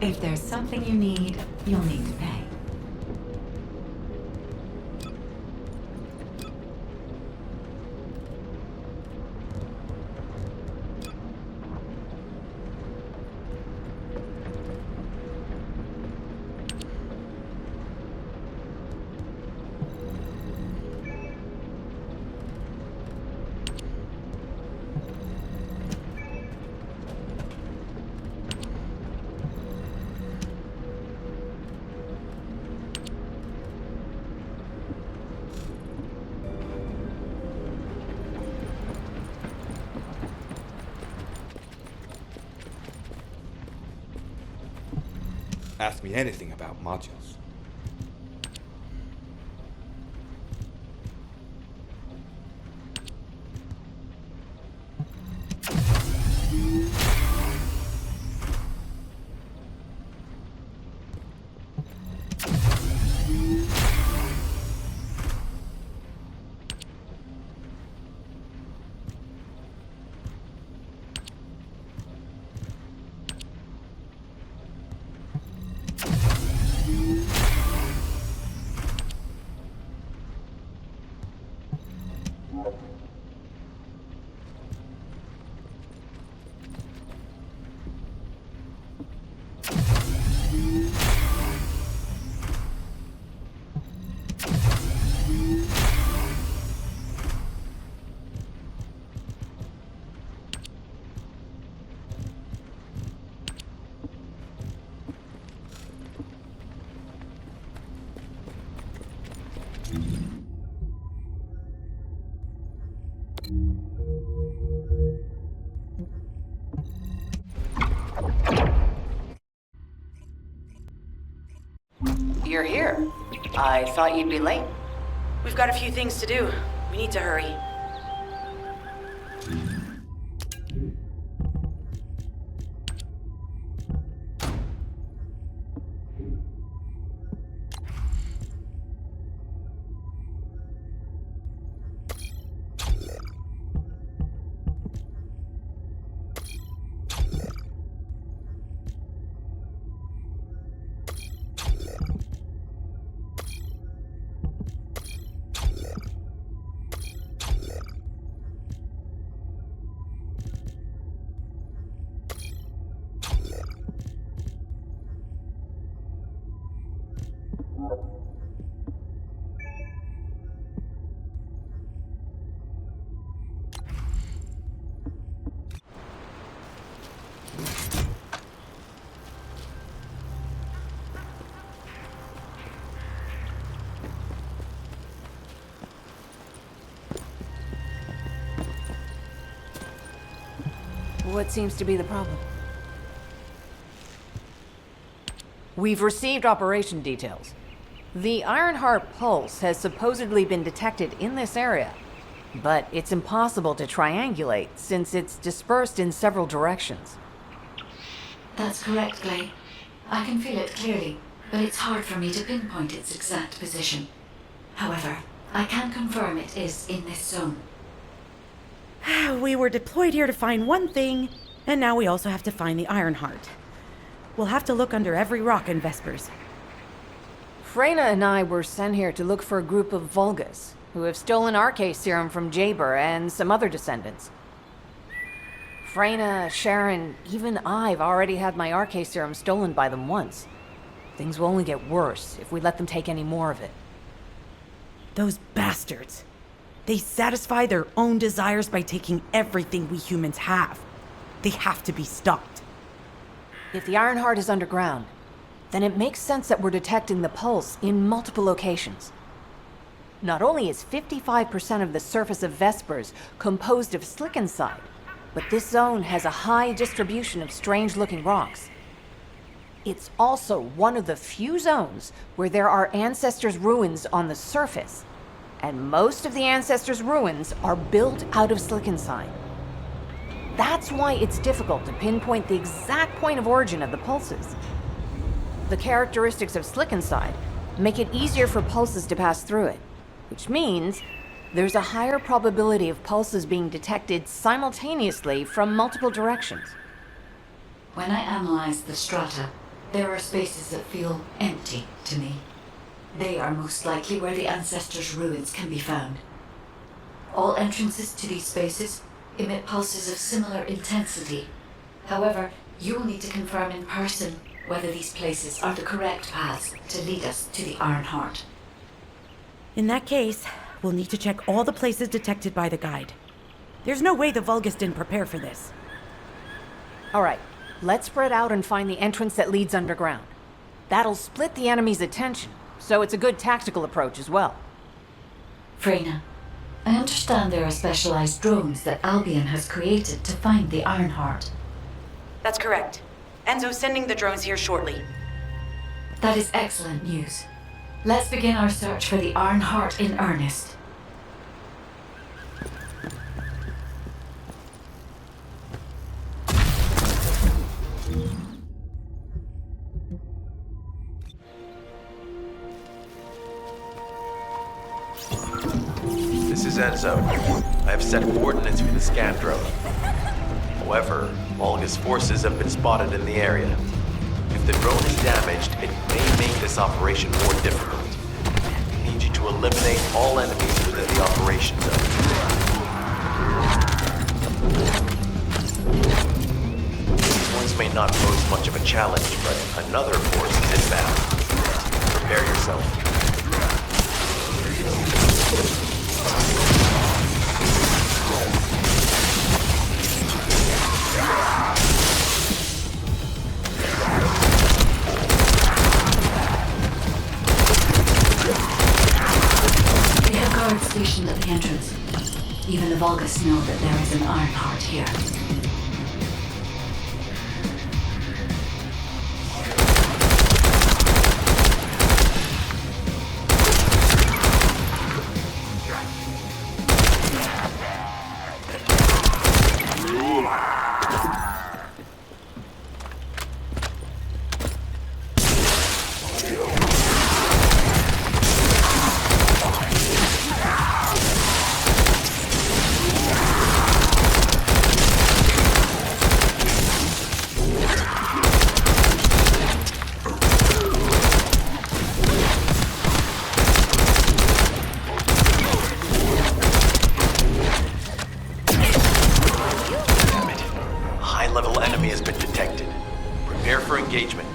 If there's something you need, you'll need to pay. Ask me anything about modules. You're here. I thought you'd be late. We've got a few things to do. We need to hurry. What seems to be the problem? We've received operation details. The Ironheart pulse has supposedly been detected in this area, but it's impossible to triangulate since it's dispersed in several directions. That's correct, Clay. I can feel it clearly, but it's hard for me to pinpoint its exact position. However, I can confirm it is in this zone. We were deployed here to find one thing, and now we also have to find the Ironheart. We'll have to look under every rock in Vespers. Freyna and I were sent here to look for a group of Vulgus, who have stolen RK serum from Jaber and some other descendants. Freyna, Sharon, even I've already had my RK serum stolen by them once. Things will only get worse if we let them take any more of it. Those bastards. They satisfy their own desires by taking everything we humans have. They have to be stopped. If the Ironheart is underground, then it makes sense that we're detecting the pulse in multiple locations. Not only is 55% of the surface of Vespers composed of slickensides, but this zone has a high distribution of strange-looking rocks. It's also one of the few zones where there are Ancestors' ruins on the surface, and most of the Ancestors' ruins are built out of slickenside. That's why it's difficult to pinpoint the exact point of origin of the pulses. The characteristics of slickenside make it easier for pulses to pass through it, which means there's a higher probability of pulses being detected simultaneously from multiple directions. When I analyze the strata, there are spaces that feel empty to me. They are most likely where the Ancestors' ruins can be found. All entrances to these spaces emit pulses of similar intensity. However, you will need to confirm in person whether these places are the correct paths to lead us to the Ironheart. In that case, we'll need to check all the places detected by the guide. There's no way the Vulgus didn't prepare for this. All right, let's spread out and find the entrance that leads underground. That'll split the enemy's attention, so it's a good tactical approach as well. Freyna, I understand there are specialized drones that Albion has created to find the Ironheart. That's correct. Enzo's sending the drones here shortly. That is excellent news. Let's begin our search for the Ironheart in earnest. This is Enzo. I have set coordinates for the scan drone. However, Vulgus forces have been spotted in the area. If the drone is damaged, it may make this operation more difficult. I need you to eliminate all enemies within the operation zone. These ones may not pose much of a challenge, but another force is inbound. Prepare yourself. They have guards stationed at the entrance. Even the Vulgus know that there is an Ironheart here. Engagement.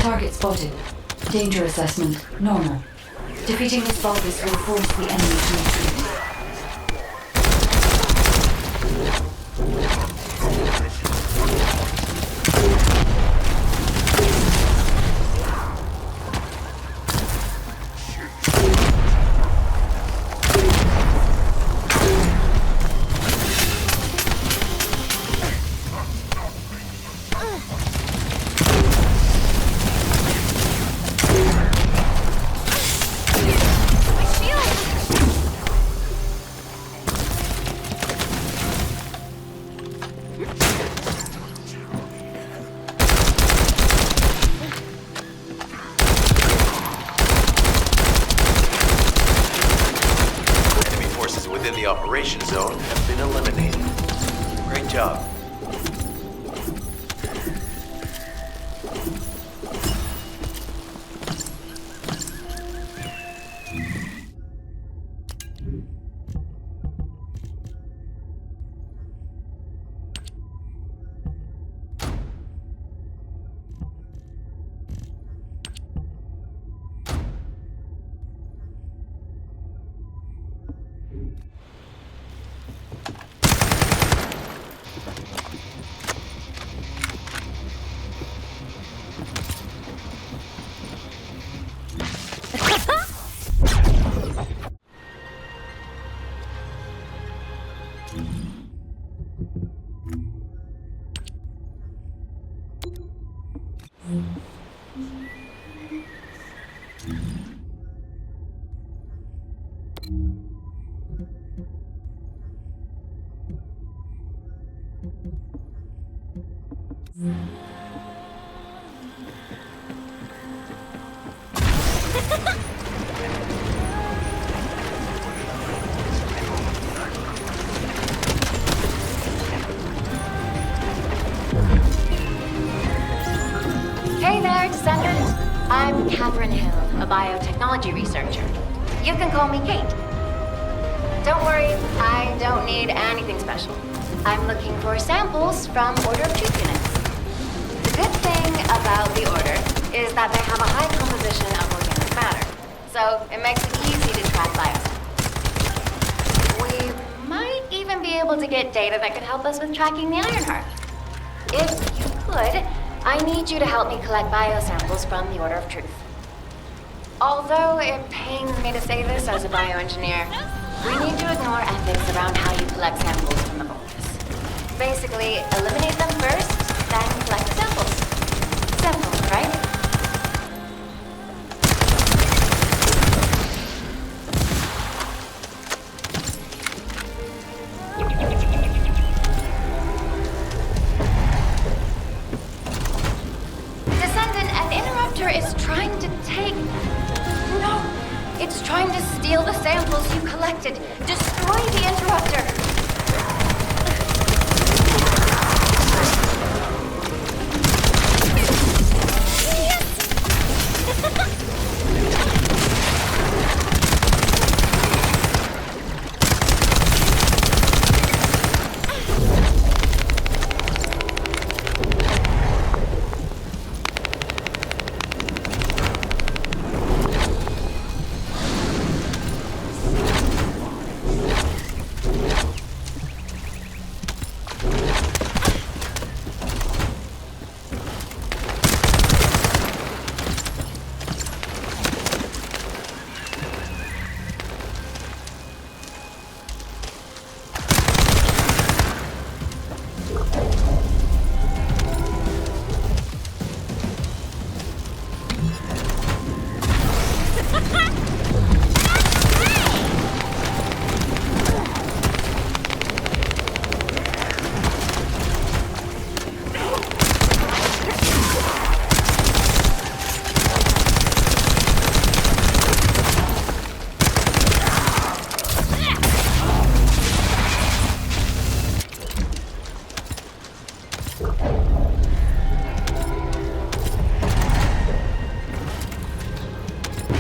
Target spotted. Danger assessment, normal. Defeating this Vulgus will force the enemy to retreat. the operation zone have been eliminated. Great job. Hey there, Descendant. I'm Catherine Hill, a biotechnology researcher. You can call me Kate. Don't worry, I don't need anything special. I'm looking for samples from Order of Truth units. The good thing about the Order is that they have a high composition of organic matter, so it makes it easy to track biosamples. We might even be able to get data that could help us with tracking the Ironheart. If you could, I need you to help me collect biosamples from the Order of Truth. Although it pains me to say this as a bioengineer, we need to ignore ethics around how you collect samples from the vaults. Basically, eliminate them first, then collect the samples. Simple, right? Descendant, an interrupter is trying to take... No! It's trying to steal the samples you collected. Destroy the interrupter!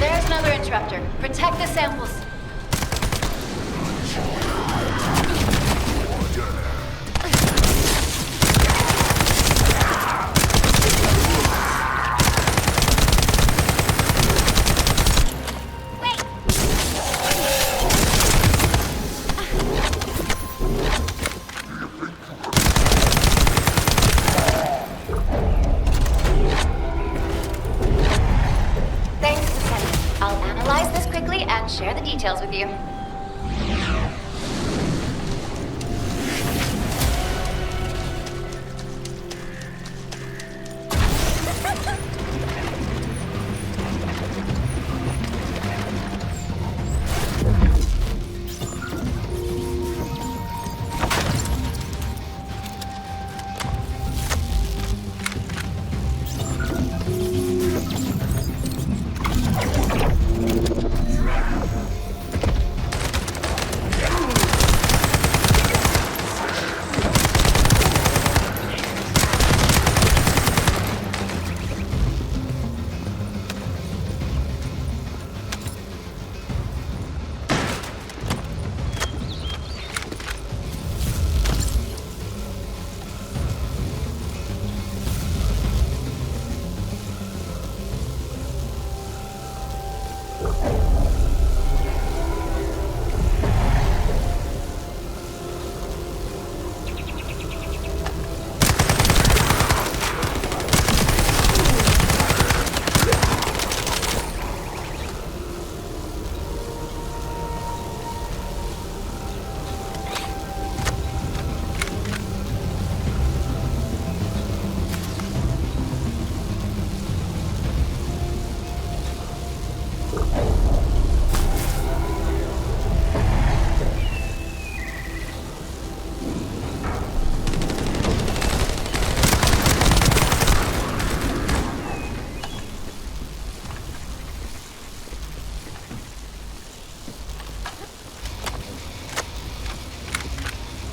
There's another interrupter. Protect the samples. Thanks, Descendant. I'll analyze this quickly and share the details with you.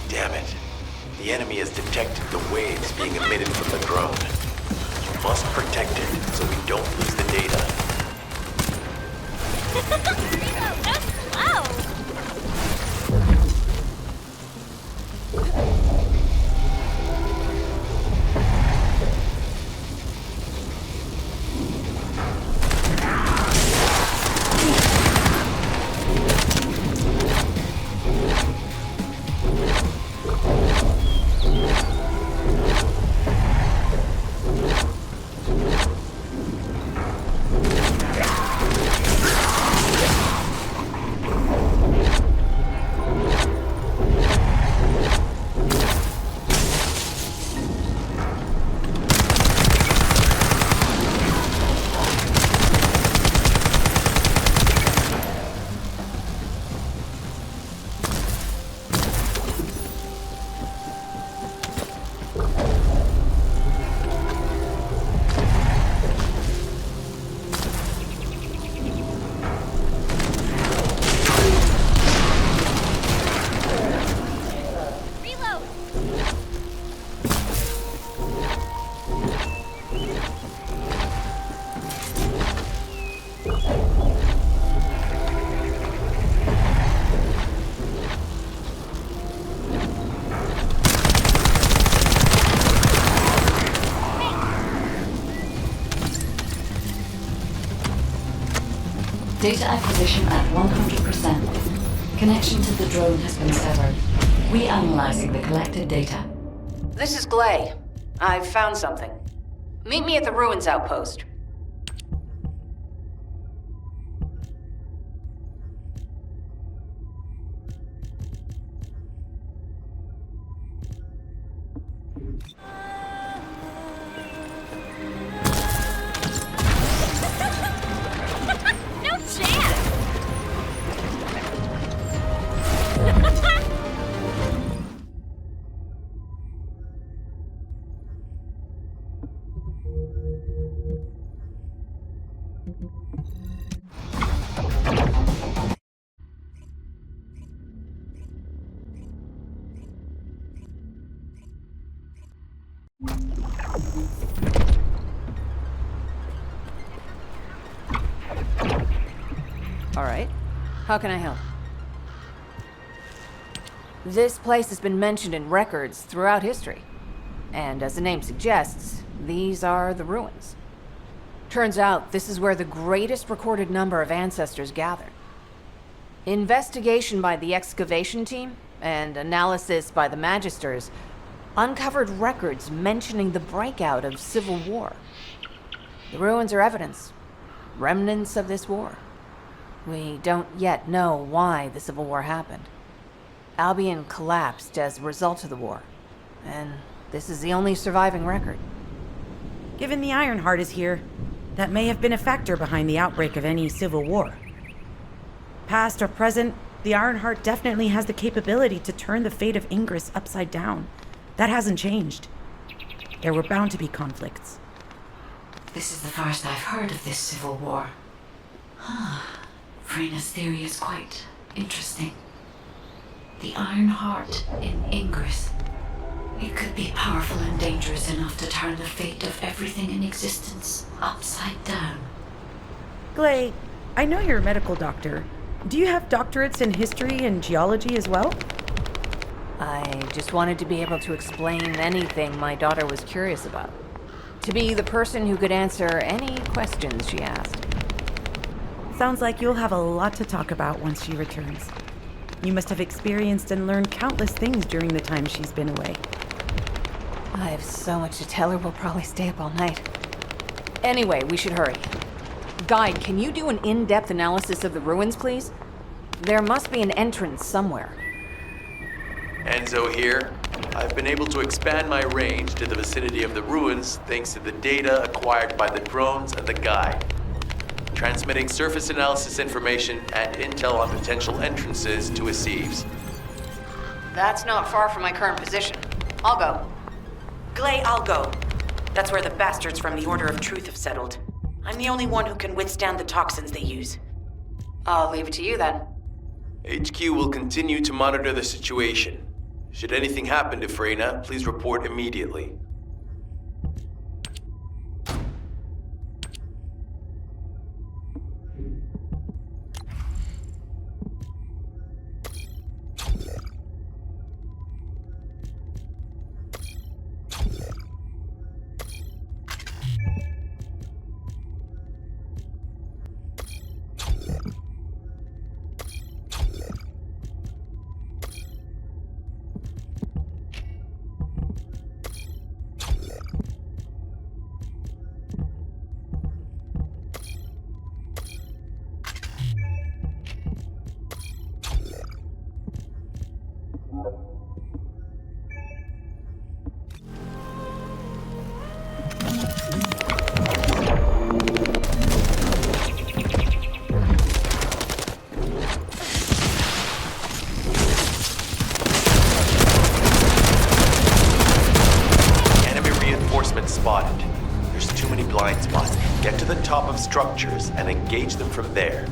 Damn it. The enemy has detected the waves being emitted from the drone. You must protect it so we don't lose the data. Data acquisition at 100%. Connection to the drone has been severed. Reanalyzing the collected data. This is Glay. I've found something. Meet me at the ruins outpost. No chance! All right. How can I help? This place has been mentioned in records throughout history. And as the name suggests, these are the ruins. Turns out this is where the greatest recorded number of ancestors gathered. Investigation by the excavation team and analysis by the magisters uncovered records mentioning the breakout of civil war. The ruins are evidence, remnants of this war. We don't yet know why the Civil War happened. Albion collapsed as a result of the war, and this is the only surviving record. Given the Ironheart is here, that may have been a factor behind the outbreak of any civil war. Past or present, the Ironheart definitely has the capability to turn the fate of Ingress upside down. That hasn't changed. There were bound to be conflicts. This is the first I've heard of this civil war. Frena's theory is quite interesting. The Iron Heart in Ingress. It could be powerful and dangerous enough to turn the fate of everything in existence upside down. Glay, I know you're a medical doctor. Do you have doctorates in history and geology as well? I just wanted to be able to explain anything my daughter was curious about. To be the person who could answer any questions she asked. Sounds like you'll have a lot to talk about once she returns. You must have experienced and learned countless things during the time she's been away. I have so much to tell her, we'll probably stay up all night. Anyway, we should hurry. Guide, can you do an in-depth analysis of the ruins, please? There must be an entrance somewhere. Enzo here. I've been able to expand my range to the vicinity of the ruins thanks to the data acquired by the drones and the guide. Transmitting surface analysis information and intel on potential entrances to Aceves. That's not far from my current position. I'll go. Glay, I'll go. That's where the bastards from the Order of Truth have settled. I'm the only one who can withstand the toxins they use. I'll leave it to you then. HQ will continue to monitor the situation. Should anything happen to Freyna, please report immediately. Spotted. There's too many blind spots. Get to the top of structures and engage them from there.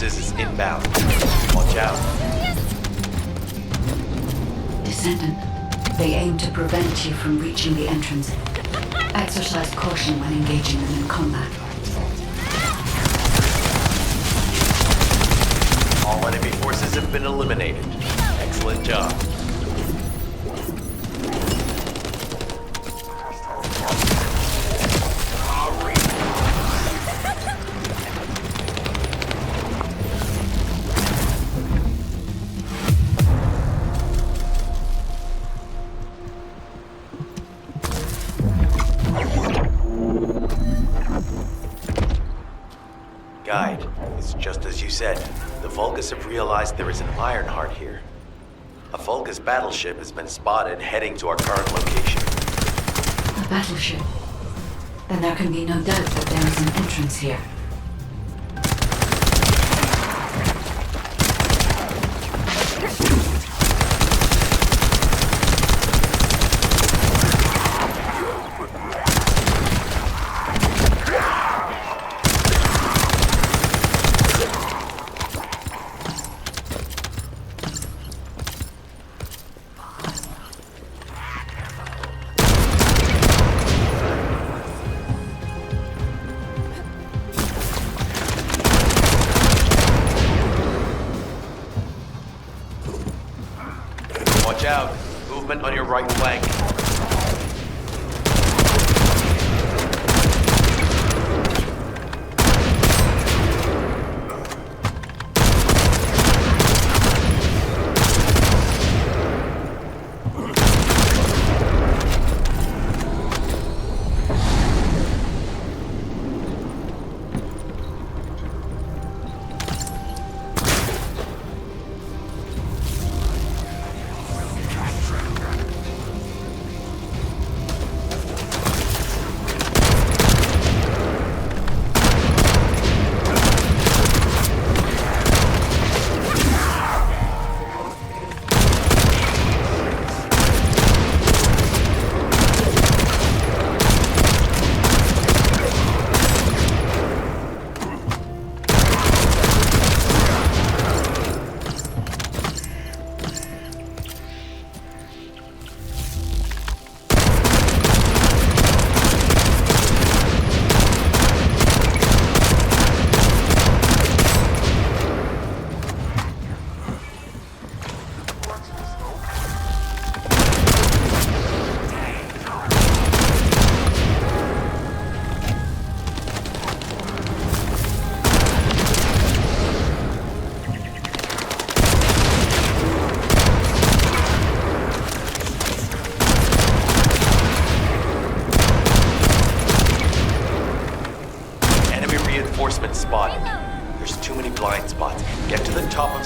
Is inbound. Watch out. Descendant, they aim to prevent you from reaching the entrance. Exercise caution when engaging them in combat. All enemy forces have been eliminated. Excellent job. Guide, it's just as you said. The Vulgus have realized there is an Ironheart here. A Vulgus battleship has been spotted heading to our current location. A battleship? Then there can be no doubt that there is an entrance here. Watch out. Movement on your right flank.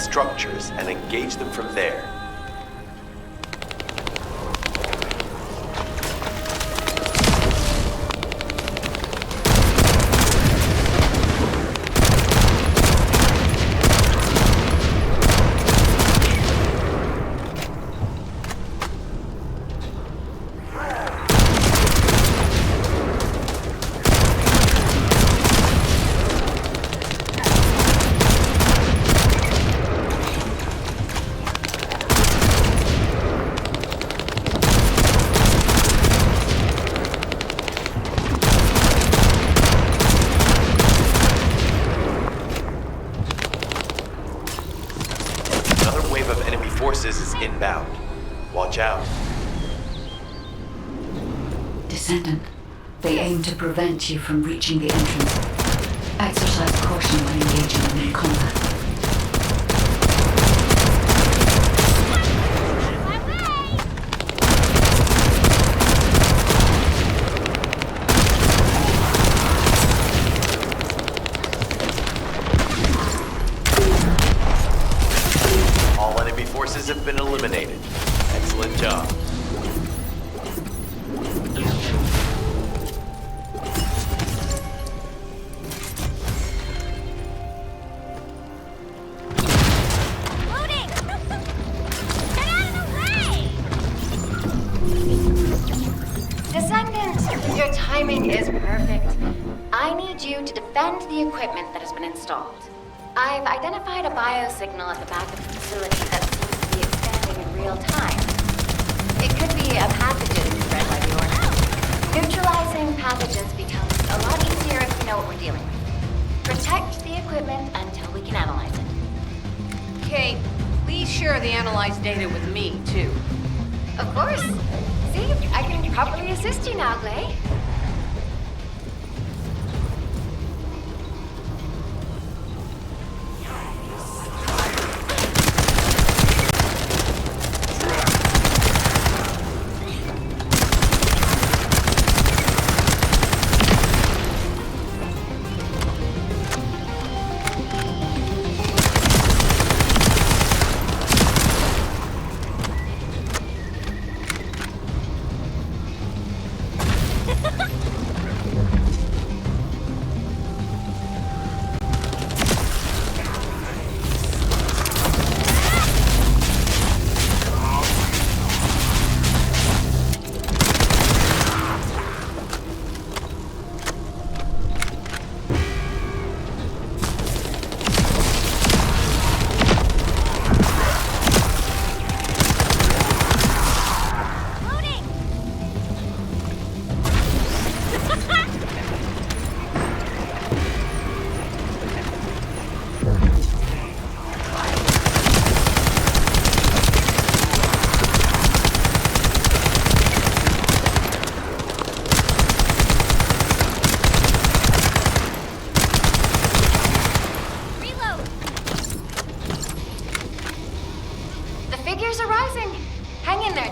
structures and engage them from there. Is inbound. Watch out. Descendant, they aim to prevent you from reaching the entrance. Exercise caution when engaging in combat. Have been eliminated. Excellent job. Loading! Get out of the way! Descendant, your timing is perfect. I need you to defend the equipment that has been installed. I've identified a biosignal at the back of the facility that in real time. It could be a pathogen spread by the Order. Neutralizing pathogens becomes a lot easier if we know what we're dealing with. Protect the equipment until we can analyze it. Kate, please share the analyzed data with me, too. Of course. See, I can properly assist you now, Glay.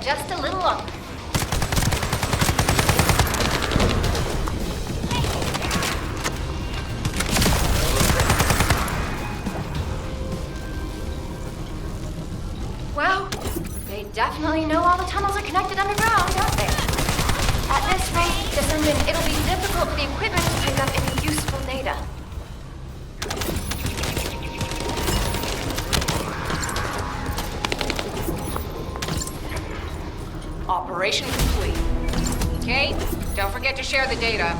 Just a little longer. Well, they definitely know all the tunnels are connected underground, don't they? At this rate, Descendant, it'll be difficult for the equipment to pick up any useful data. Operation complete. Kate, don't forget to share the data.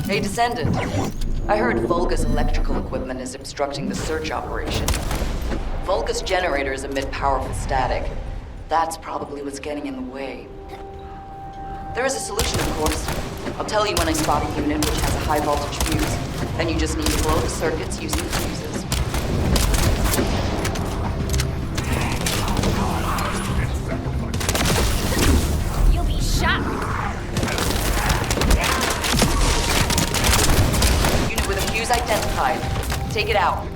Hey, Descendant. I heard Vulgus electrical equipment is obstructing the search operation. Vulgus generators emit powerful static. That's probably what's getting in the way. There is a solution, of course. I'll tell you when I spot a unit which has a high voltage fuse. Then you just need to blow the circuits using fuses. You'll be shot. Unit with a fuse identified. Take it out.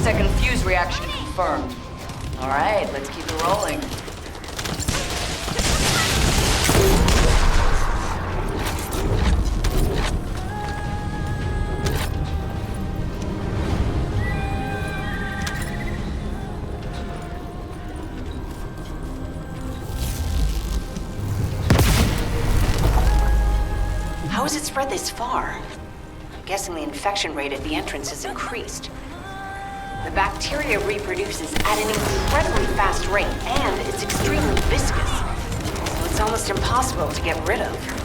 Second fuse reaction confirmed. All right, let's keep it rolling. How has it spread this far? I'm guessing the infection rate at the entrance has increased. The bacteria reproduces at an incredibly fast rate, and it's extremely viscous, so it's almost impossible to get rid of.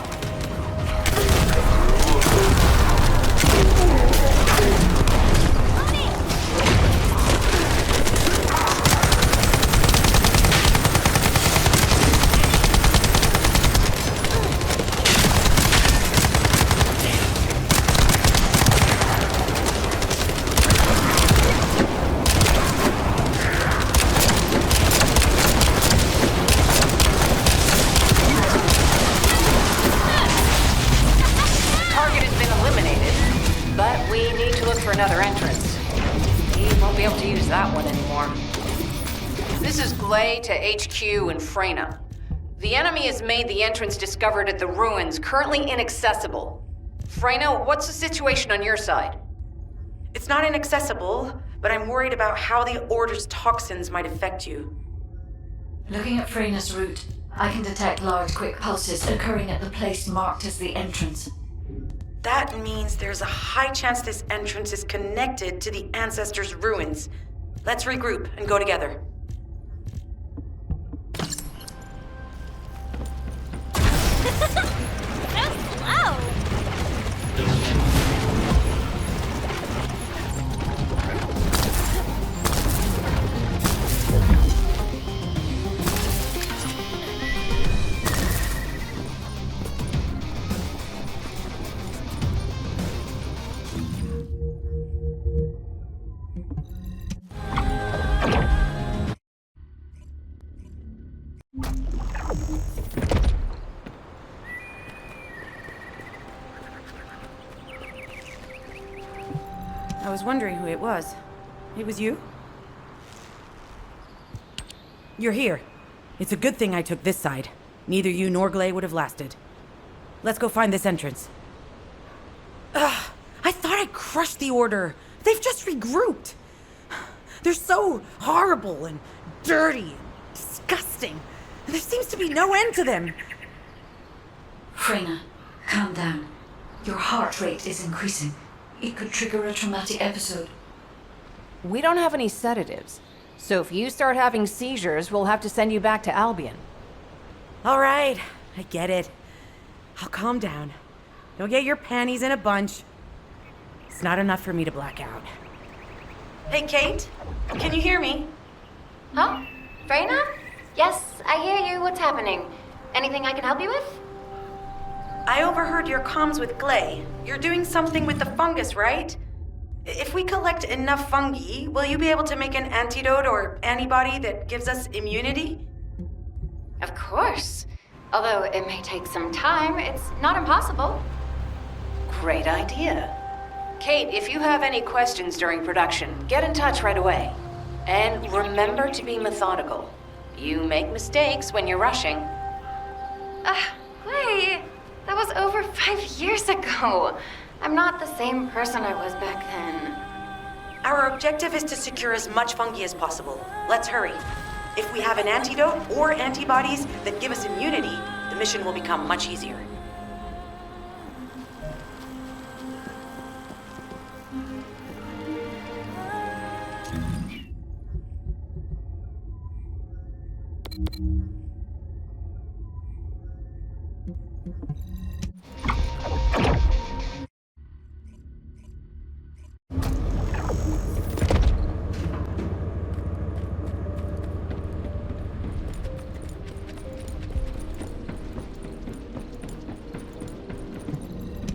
Another entrance. He won't be able to use that one anymore. This is Glay to HQ in Freyna. The enemy has made the entrance discovered at the ruins currently inaccessible. Freyna, what's the situation on your side? It's not inaccessible, but I'm worried about how the Order's toxins might affect you. Looking at Freyna's route, I can detect large quick pulses occurring at the place marked as the entrance. That means there's a high chance this entrance is connected to the Ancestors' ruins. Let's regroup and go together. I was wondering who it was. It was you? You're here. It's a good thing I took this side. Neither you nor Glay would have lasted. Let's go find this entrance. Ugh, I thought I crushed the Order. They've just regrouped. They're so horrible and dirty and disgusting. There seems to be no end to them. Freyna, calm down. Your heart rate is increasing. It could trigger a traumatic episode. We don't have any sedatives, so if you start having seizures, we'll have to send you back to Albion. All right, I get it. I'll calm down. You'll get your panties in a bunch. It's not enough for me to black out. Hey, Kate, can you hear me? Huh? Freyna? Yes, I hear you. What's happening? Anything I can help you with? I overheard your comms with Glay. You're doing something with the fungus, right? If we collect enough fungi, will you be able to make an antidote or antibody that gives us immunity? Of course. Although it may take some time, it's not impossible. Great idea. Kate, if you have any questions during production, get in touch right away. And remember to be methodical. You make mistakes when you're rushing. Wait, that was over 5 years ago. I'm not the same person I was back then. Our objective is to secure as much fungi as possible. Let's hurry. If we have an antidote or antibodies that give us immunity, the mission will become much easier.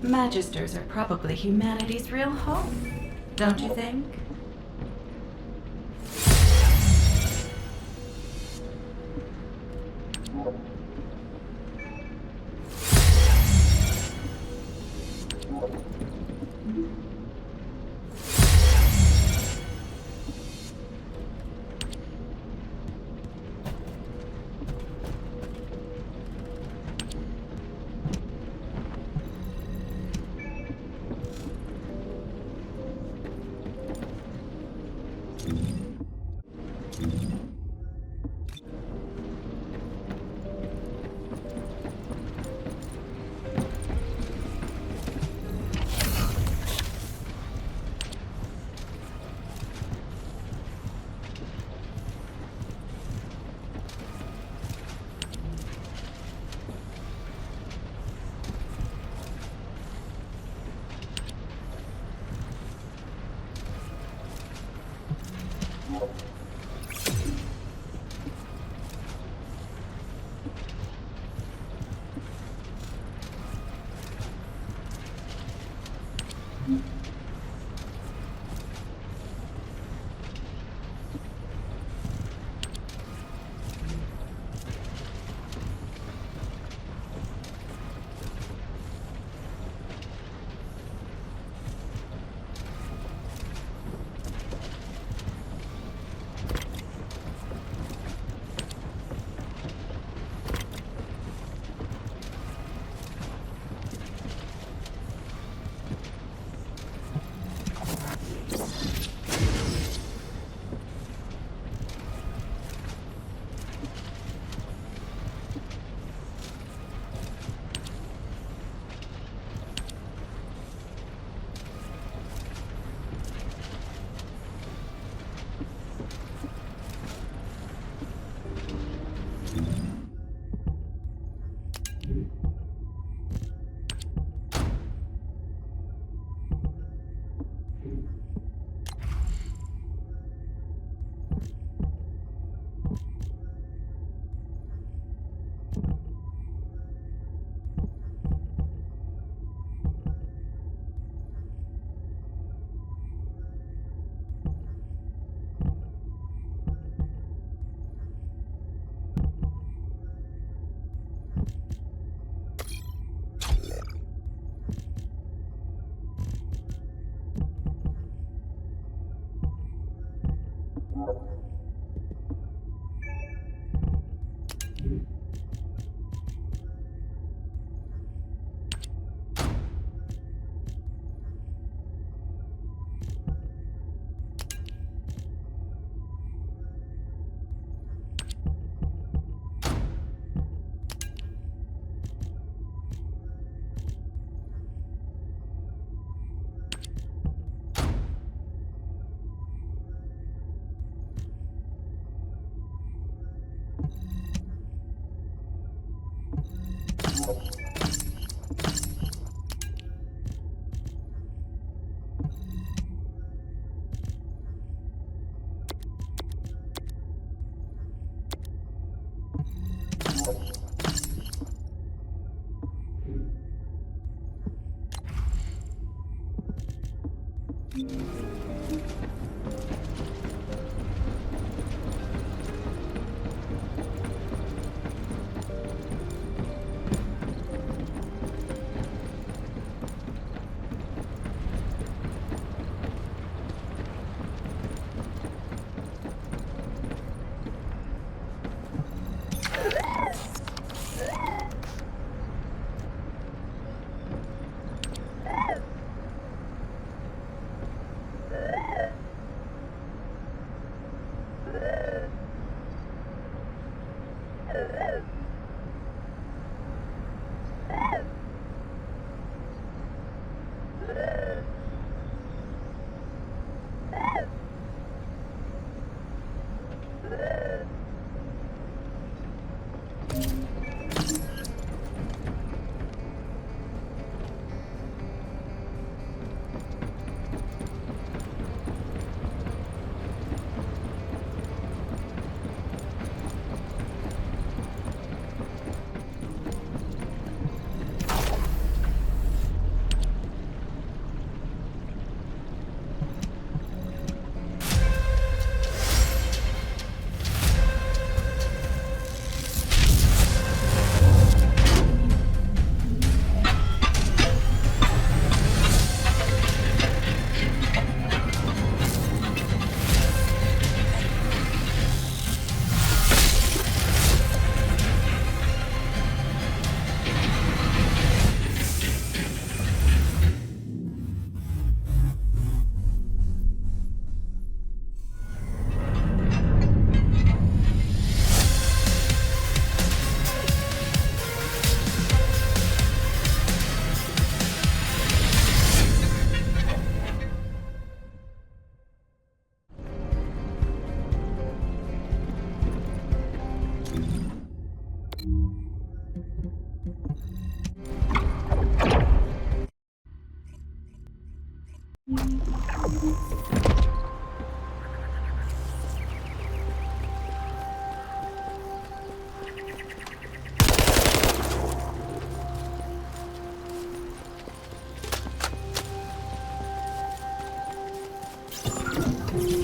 Magisters are probably humanity's real home, don't you think?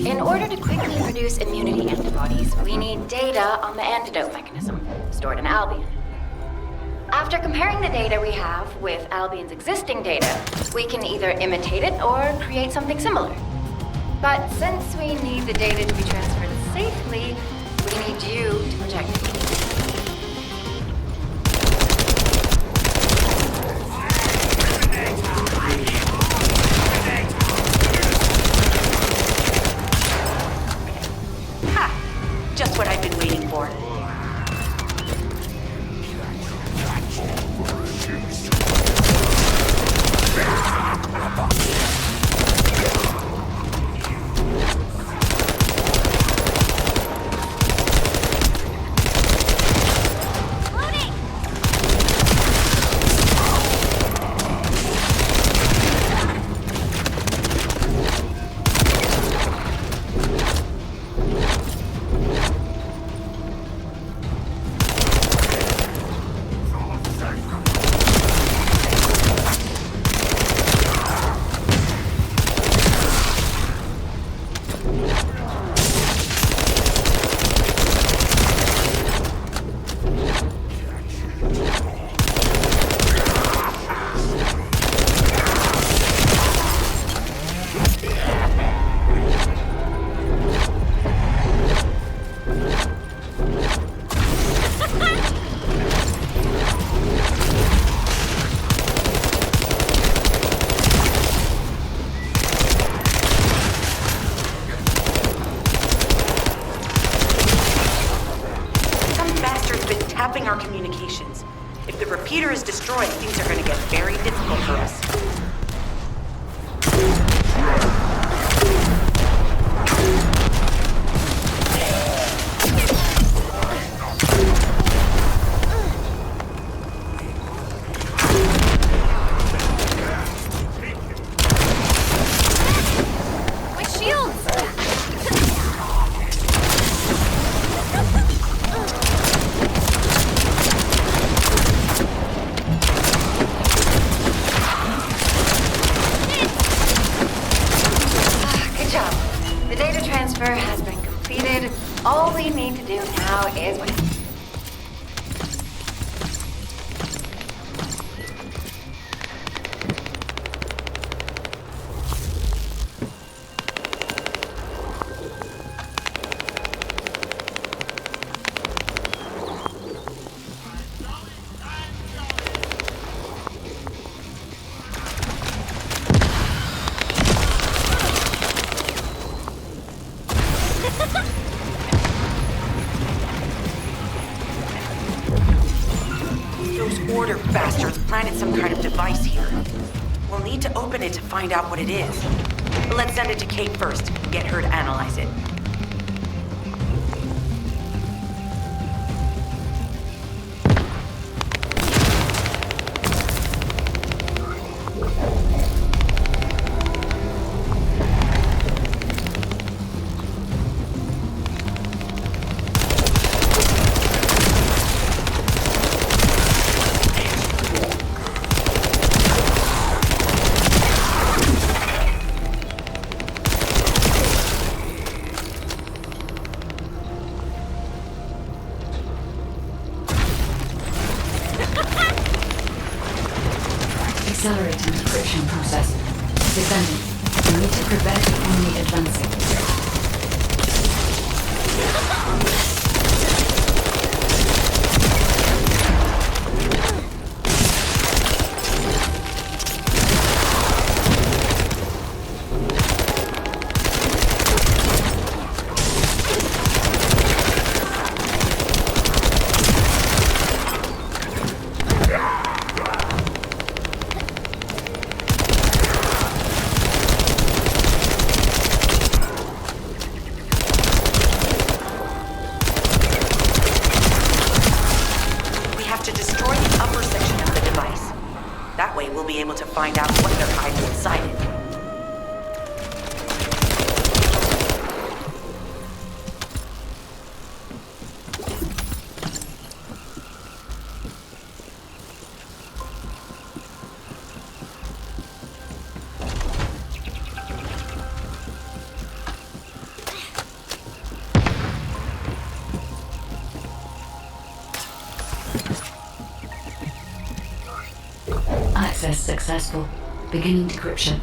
In order to quickly produce immunity antibodies, we need data on the antidote mechanism, stored in Albion. After comparing the data we have with Albion's existing data, we can either imitate it or create something similar. But since we need the data to be transferred safely, we need you to protect it. Just what I've been waiting for. Tapping our communications. If the repeater is destroyed, things are going to get very difficult for us. Order bastards planted some kind of device here. We'll need to open it to find out what it is. But let's send it to Kate first, get her to analyze it. Accelerating decryption process. Descendant, you need to prevent the enemy advancing. Find out what they're hiding inside it. Access successful. Beginning decryption.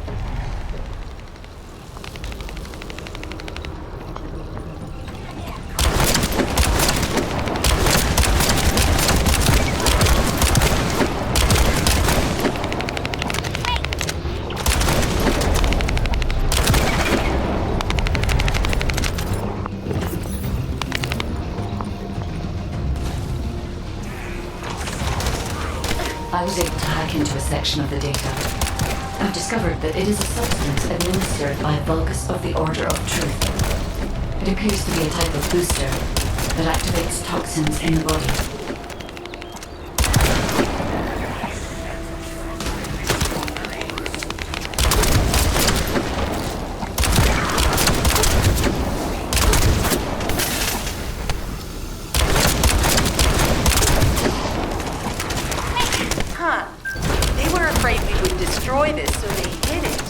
I was able to hack into a section of the data. I've discovered that it is a substance administered by Vulgus of the Order of Truth. It appears to be a type of booster that activates toxins in the body. Destroy this, so they hid it.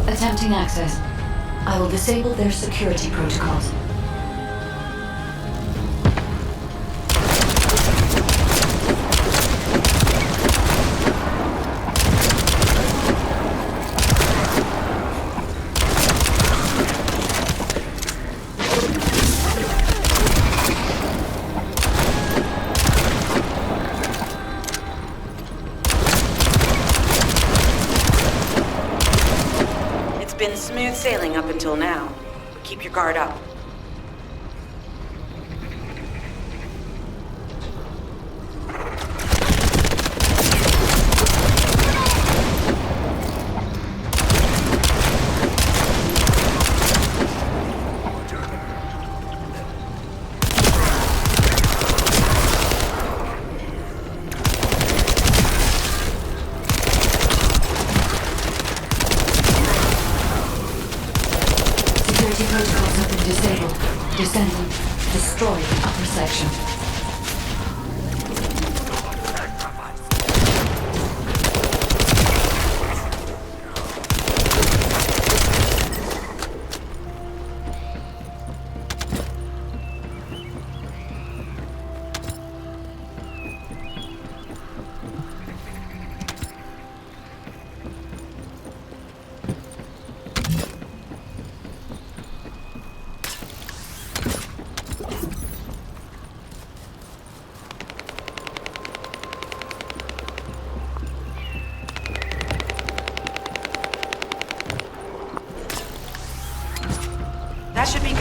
Attempting access. I will disable their security protocols. Been smooth sailing up until now. Keep your guard up. Protocols have been disabled. Descendant, destroy the upper section.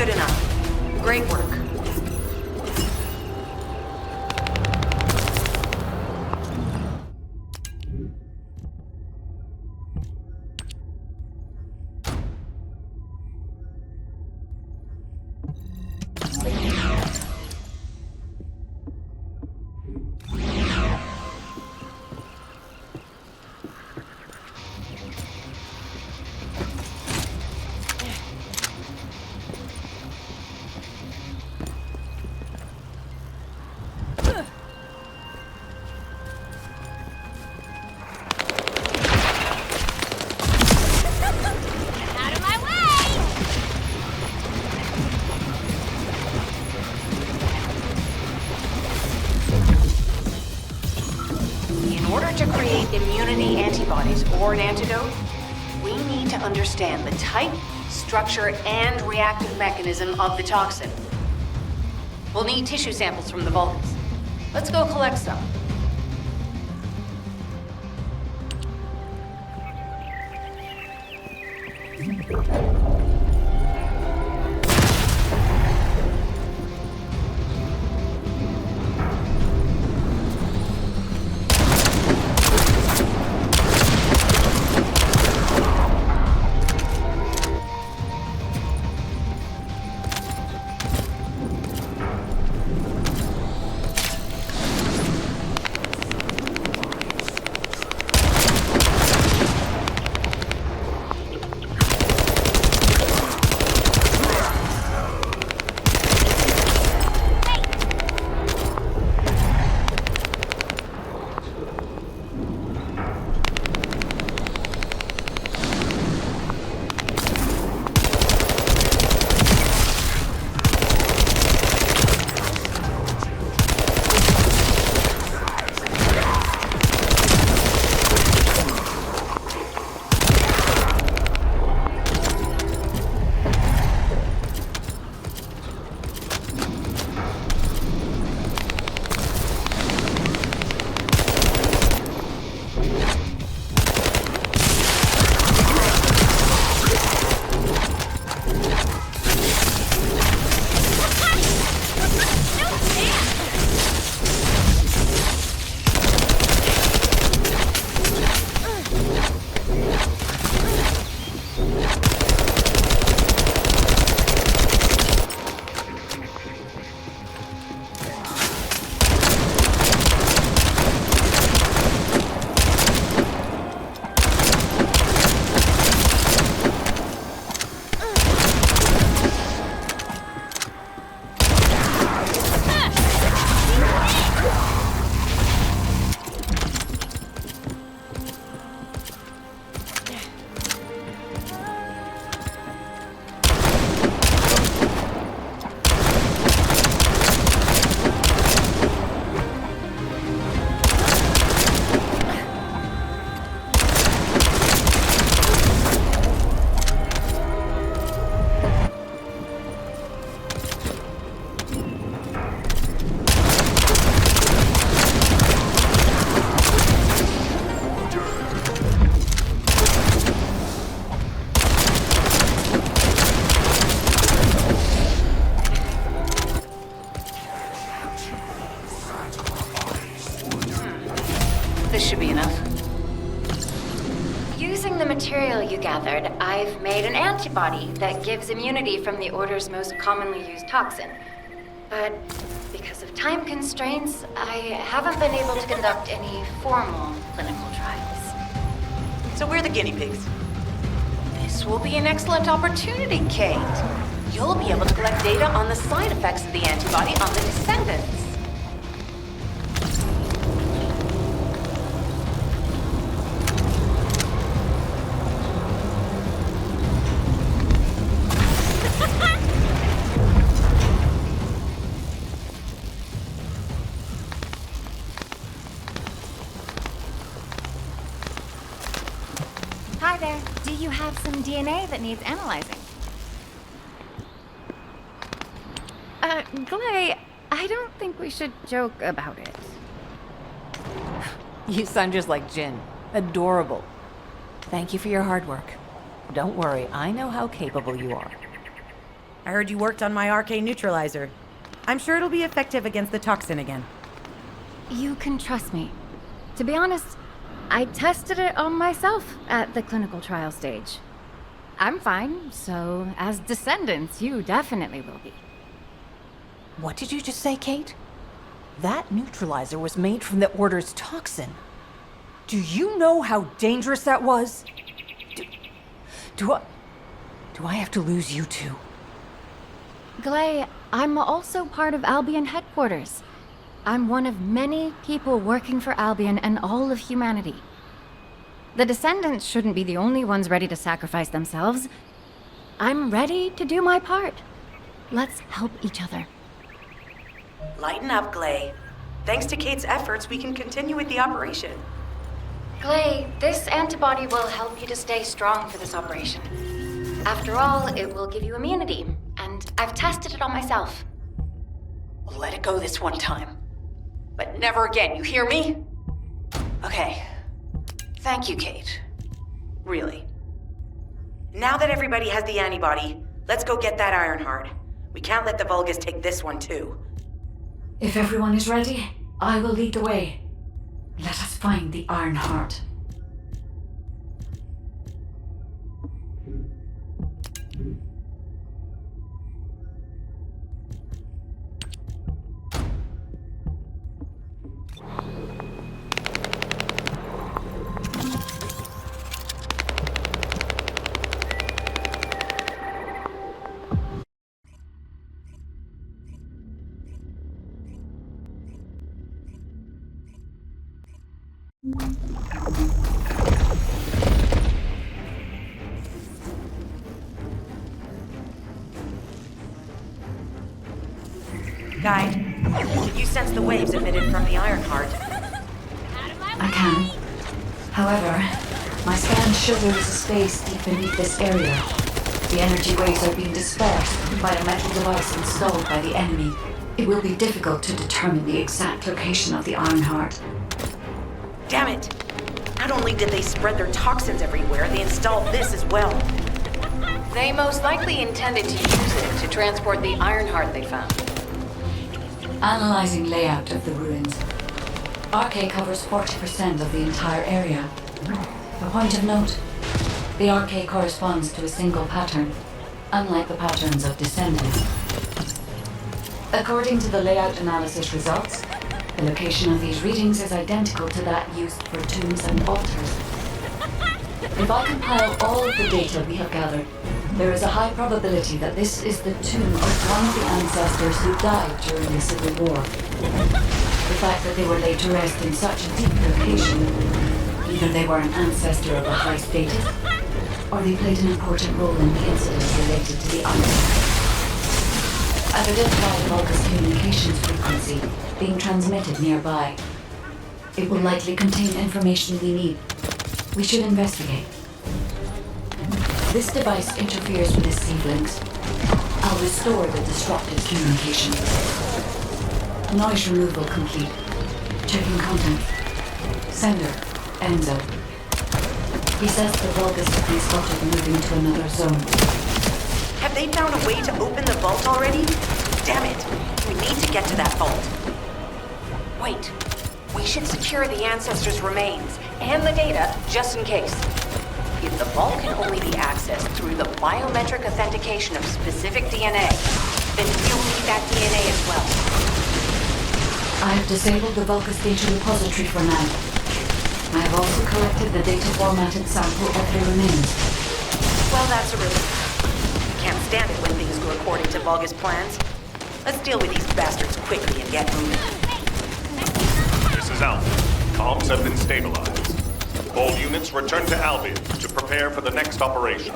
good enough. Great work. Immunity antibodies or an antidote, we need to understand the type, structure, and reactive mechanism of the toxin. We'll need tissue samples from the Vulcans. Let's go collect some. This should be enough. Using the material you gathered, I've made an antibody that gives immunity from the Order's most commonly used toxin. But because of time constraints, I haven't been able to conduct any formal clinical trials. So we're the guinea pigs. This will be an excellent opportunity, Kate. You'll be able to collect data on the side effects of the antibody on the Descendants. Hi there. Do you have some DNA that needs analyzing? Glay, I don't think we should joke about it. You sound just like Jin. Adorable. Thank you for your hard work. Don't worry, I know how capable you are. I heard you worked on my arcane neutralizer. I'm sure it'll be effective against the toxin again. You can trust me. To be honest, I tested it on myself at the clinical trial stage. I'm fine, so as descendants, you definitely will be. What did you just say, Kate? That neutralizer was made from the Order's toxin. Do you know how dangerous that was? Do I have to lose you too? Glay, I'm also part of Albion headquarters. I'm one of many people working for Albion and all of humanity. The Descendants shouldn't be the only ones ready to sacrifice themselves. I'm ready to do my part. Let's help each other. Lighten up, Glay. Thanks to Kate's efforts, we can continue with the operation. Glay, this antibody will help you to stay strong for this operation. After all, it will give you immunity, and I've tested it on myself. Let it go this one time. But never again, you hear me? Okay. Thank you, Kate. Really. Now that everybody has the antibody, let's go get that Ironheart. We can't let the Vulgus take this one too. If everyone is ready, I will lead the way. Let us find the Ironheart. Guide, can you sense the waves emitted from the Ironheart? I can. However, my scan show there is a space deep beneath this area. The energy waves are being dispersed by a metal device installed by the enemy. It will be difficult to determine the exact location of the Ironheart. Damn it! Not only did they spread their toxins everywhere, they installed this as well. They most likely intended to use it to transport the Ironheart they found. Analyzing layout of the ruins. RK covers 40% of the entire area. A point of note, the RK corresponds to a single pattern, unlike the patterns of Descendants. According to the layout analysis results, the location of these readings is identical to that used for tombs and altars. If I compile all of the data we have gathered, there is a high probability that this is the tomb of one of the ancestors who died during the Civil War. The fact that they were laid to rest in such a deep location, either they were an ancestor of a high status, or they played an important role in the incidents related to the Ironheart. I've identified Vulgus communications frequency being transmitted nearby. It will likely contain information we need. We should investigate. This device interferes with the seedlings. I'll restore the disrupted communication. Noise removal complete. Checking content. Sender, Enzo. He says the Vulgus have been spotted moving to another zone. Have they found a way to open the vault already? Damn it! We need to get to that vault. Wait. We should secure the Ancestors' remains and the data just in case. If the vault can only be accessed through the biometric authentication of specific DNA, then you'll need that DNA as well. I have disabled the Vulgus data repository for now. I have also collected the data formatted sample of their remains. Well, that's a relief. I can't stand it when things go according to Vulgus plans. Let's deal with these bastards quickly and get moving. This is Alpha. Comms have been stabilized. All units return to Albion to prepare for the next operation.